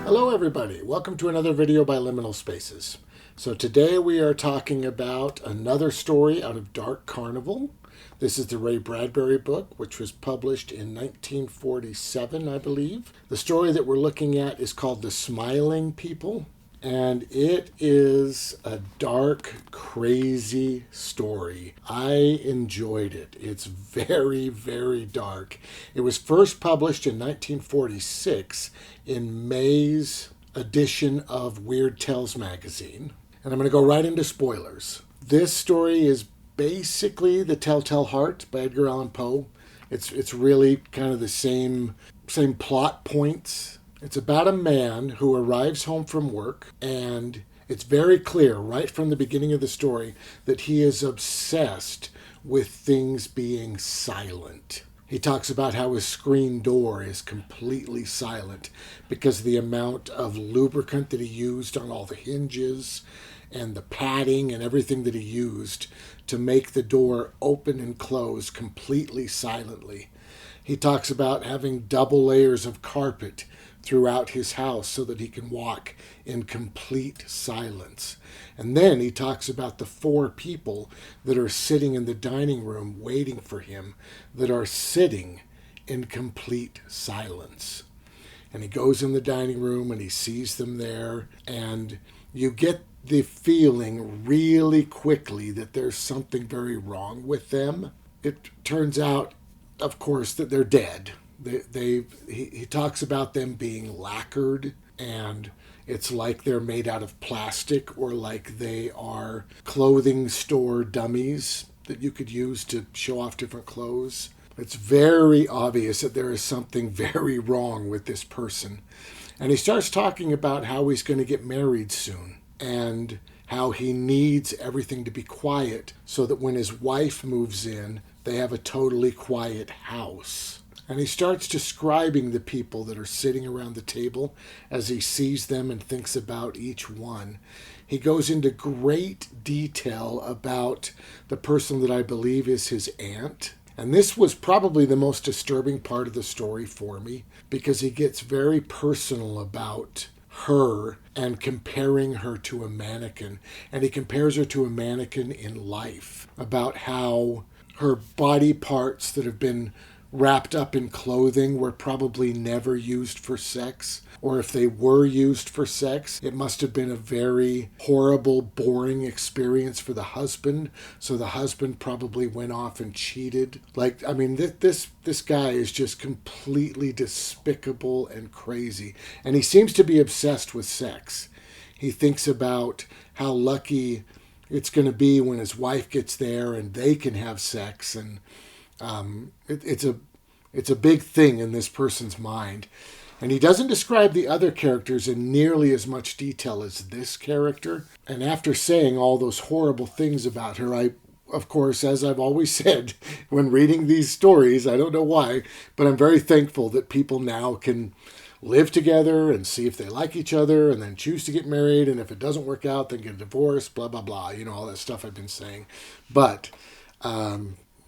Hello everybody, welcome to another video by Liminal Spaces. So today we are talking about another story out of Dark Carnival. This is the Ray Bradbury book, which was published in 1947, I believe. The story that we're looking at is called The Smiling People, and it is a dark, crazy story. I enjoyed it. It's very, very dark. It was first published in 1946 in May's edition of Weird Tales magazine. And I'm going to go right into spoilers. This story is basically The Telltale Heart by Edgar Allan Poe. It's really kind of the same plot points. It's about a man who arrives home from work, and it's very clear right from the beginning of the story that he is obsessed with things being silent. He talks about how his screen door is completely silent because of the amount of lubricant that he used on all the hinges and the padding and everything that he used to make the door open and close completely silently. He talks about having double layers of carpet throughout his house so that he can walk in complete silence. And then he talks about the 4 people that are sitting in the dining room waiting for him that are sitting in complete silence. And he goes in the dining room and he sees them there, and you get the feeling really quickly that there's something very wrong with them. It turns out, of course, that they're dead. He talks about them being lacquered, and it's like they're made out of plastic, or like they are clothing store dummies that you could use to show off different clothes. It's very obvious that there is something very wrong with this person. And he starts talking about how he's going to get married soon, and how he needs everything to be quiet so that when his wife moves in, they have a totally quiet house. And he starts describing the people that are sitting around the table as he sees them and thinks about each one. He goes into great detail about the person that I believe is his aunt. And this was probably the most disturbing part of the story for me, because he gets very personal about her and comparing her to a mannequin. And he compares her to a mannequin in life, about how her body parts that have been wrapped up in clothing were probably never used for sex, or if they were used for sex, it must have been a very horrible, boring experience for the husband, so the husband probably went off and cheated. This guy is just completely despicable and crazy, and he seems to be obsessed with sex. He thinks about how lucky it's going to be when his wife gets there and they can have sex, and it's a big thing in this person's mind. And he doesn't describe the other characters in nearly as much detail as this character. And after saying all those horrible things about her, I, of course, as I've always said, when reading these stories, I don't know why, but I'm very thankful that people now can live together and see if they like each other and then choose to get married. And if it doesn't work out, then get a divorce, blah, blah, blah. You know, all that stuff I've been saying. But,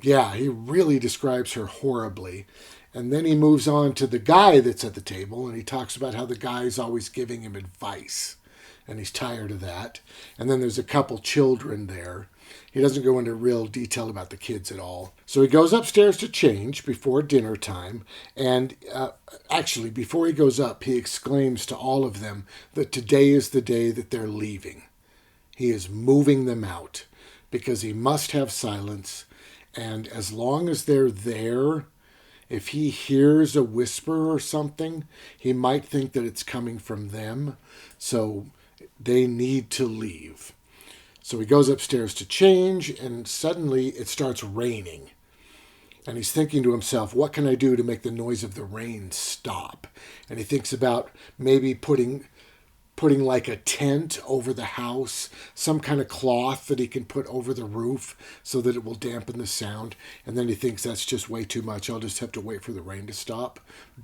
yeah, he really describes her horribly. And then he moves on to the guy that's at the table, and he talks about how the guy's always giving him advice, and he's tired of that. And then there's a couple children there. He doesn't go into real detail about the kids at all. So he goes upstairs to change before dinner time, and actually, before he goes up, he exclaims to all of them that today is the day that they're leaving. He is moving them out because he must have silence, and as long as they're there, if he hears a whisper or something, he might think that it's coming from them. So they need to leave. So he goes upstairs to change, and suddenly it starts raining. And he's thinking to himself, what can I do to make the noise of the rain stop? And he thinks about maybe putting like a tent over the house, some kind of cloth that he can put over the roof so that it will dampen the sound. And then he thinks that's just way too much. I'll just have to wait for the rain to stop.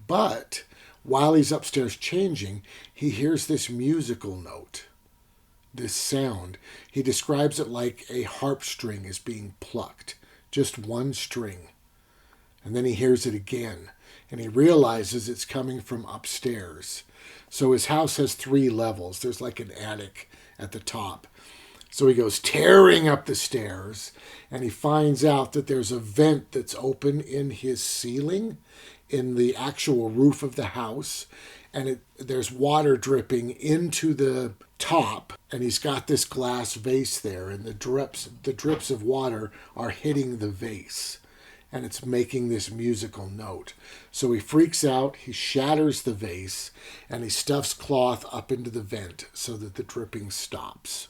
But while he's upstairs changing, he hears this musical note, this sound. He describes it like a harp string is being plucked, just one string. And then he hears it again, and he realizes it's coming from upstairs. So his house has 3 levels. There's like an attic at the top. So he goes tearing up the stairs, and he finds out that there's a vent that's open in his ceiling, in the actual roof of the house, and there's water dripping into the top, and he's got this glass vase there, and the drips of water are hitting the vase, and it's making this musical note. So he freaks out, he shatters the vase, and he stuffs cloth up into the vent so that the dripping stops.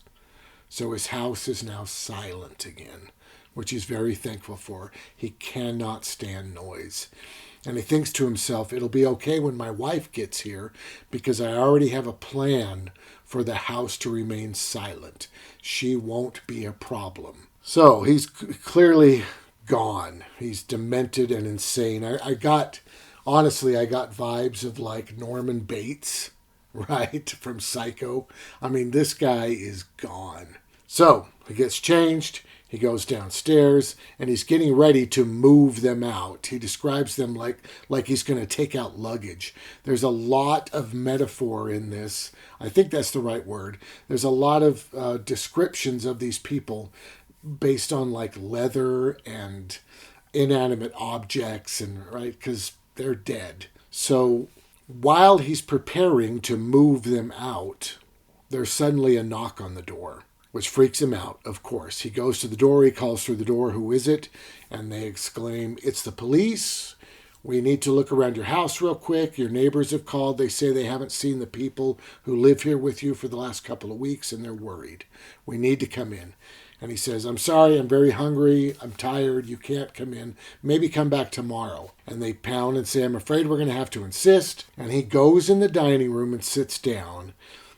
So his house is now silent again, which he's very thankful for. He cannot stand noise. And he thinks to himself, it'll be okay when my wife gets here because I already have a plan for the house to remain silent. She won't be a problem. So he's clearly gone. He's demented and insane. Honestly, I got vibes of like Norman Bates, right, from Psycho. I mean, this guy is gone. So he gets changed. He goes downstairs, and he's getting ready to move them out. He describes them like he's going to take out luggage. There's a lot of metaphor in this. I think that's the right word. There's a lot of descriptions of these people based on like leather and inanimate objects, and right, because they're dead. So while he's preparing to move them out, there's suddenly a knock on the door, which freaks him out, of course. He goes to the door, he calls through the door, who is it? And they exclaim, it's the police. We need to look around your house real quick. Your neighbors have called. They say they haven't seen the people who live here with you for the last couple of weeks, and they're worried. We need to come in. And he says, I'm sorry, I'm very hungry, I'm tired, you can't come in. Maybe come back tomorrow. And they pound and say, I'm afraid we're going to have to insist. And he goes in the dining room and sits down.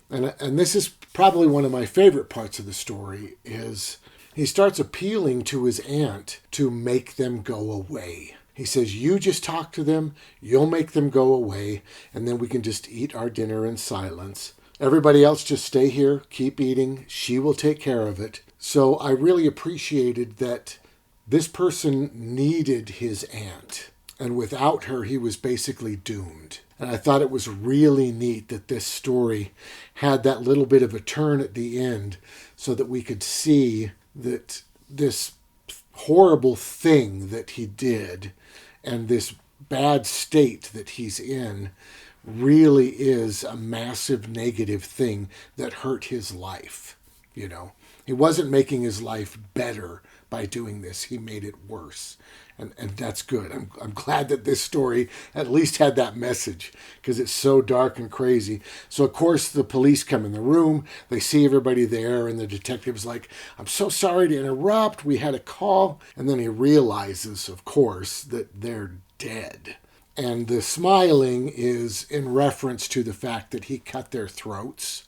And this is probably one of my favorite parts of the story, is he starts appealing to his aunt to make them go away. He says, you just talk to them, you'll make them go away, and then we can just eat our dinner in silence. Everybody else just stay here, keep eating, she will take care of it. So I really appreciated that this person needed his aunt, and without her, he was basically doomed. And I thought it was really neat that this story had that little bit of a turn at the end so that we could see that this horrible thing that he did and this bad state that he's in really is a massive negative thing that hurt his life. You know, he wasn't making his life better by doing this. He made it worse. And that's good. I'm glad that this story at least had that message, because it's so dark and crazy. So, of course, the police come in the room. They see everybody there, and the detective's like, I'm so sorry to interrupt. We had a call. And then he realizes, of course, that they're dead. And the smiling is in reference to the fact that he cut their throats.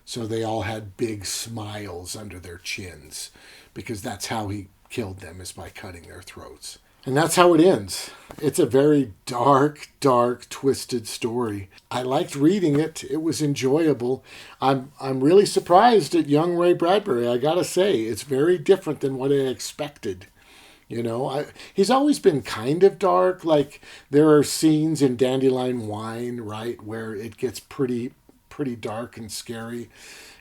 So they all had big smiles under their chins, because that's how he killed them, is by cutting their throats. And that's how it ends. It's a very dark, twisted story. I liked reading it. It was enjoyable. I'm really surprised at young Ray Bradbury, I gotta say. It's very different than what I expected. You know, he's always been kind of dark. Like, there are scenes in Dandelion Wine, right, where it gets pretty dark and scary.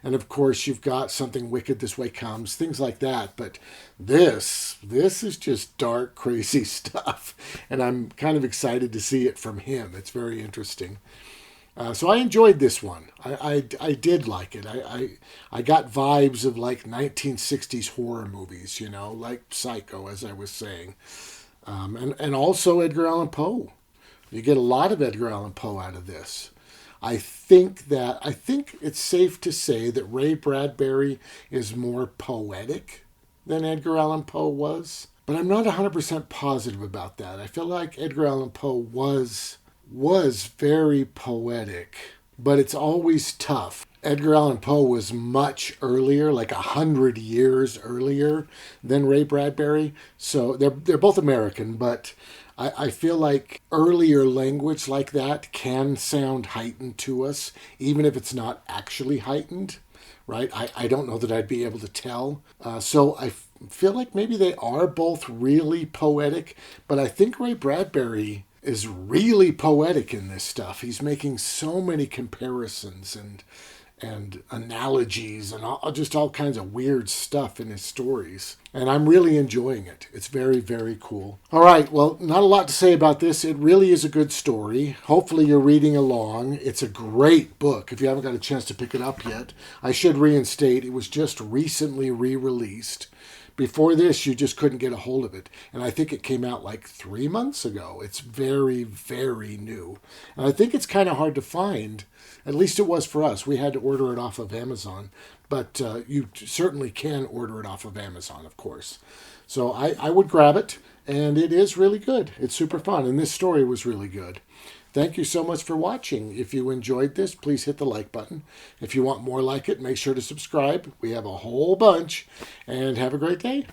And of course, you've got Something Wicked This Way Comes, things like that. But this is just dark, crazy stuff. And I'm kind of excited to see it from him. It's very interesting. So I enjoyed this one. I did like it. I got vibes of like 1960s horror movies, you know, like Psycho, as I was saying. And also Edgar Allan Poe. You get a lot of Edgar Allan Poe out of this. I think it's safe to say that Ray Bradbury is more poetic than Edgar Allan Poe was. But I'm not 100% positive about that. I feel like Edgar Allan Poe was very poetic, but it's always tough. Edgar Allan Poe was much earlier, like 100 years earlier than Ray Bradbury. So they're both American, but I feel like earlier language like that can sound heightened to us, even if it's not actually heightened, right? I don't know that I'd be able to tell. So I feel like maybe they are both really poetic, but I think Ray Bradbury is really poetic in this stuff. He's making so many comparisons and analogies and just all kinds of weird stuff in his stories. And I'm really enjoying it. It's very, very cool. All right, well, not a lot to say about this. It really is a good story. Hopefully you're reading along. It's a great book. If you haven't got a chance to pick it up yet, I should reinstate, it was just recently re-released. Before this, you just couldn't get a hold of it. And I think it came out like 3 months ago. It's very, very new. And I think it's kind of hard to find. At least it was for us. We had to order it off of Amazon. But you certainly can order it off of Amazon, of course. So I would grab it. And it is really good. It's super fun. And this story was really good. Thank you so much for watching. If you enjoyed this, please hit the like button. If you want more like it, make sure to subscribe. We have a whole bunch. And have a great day.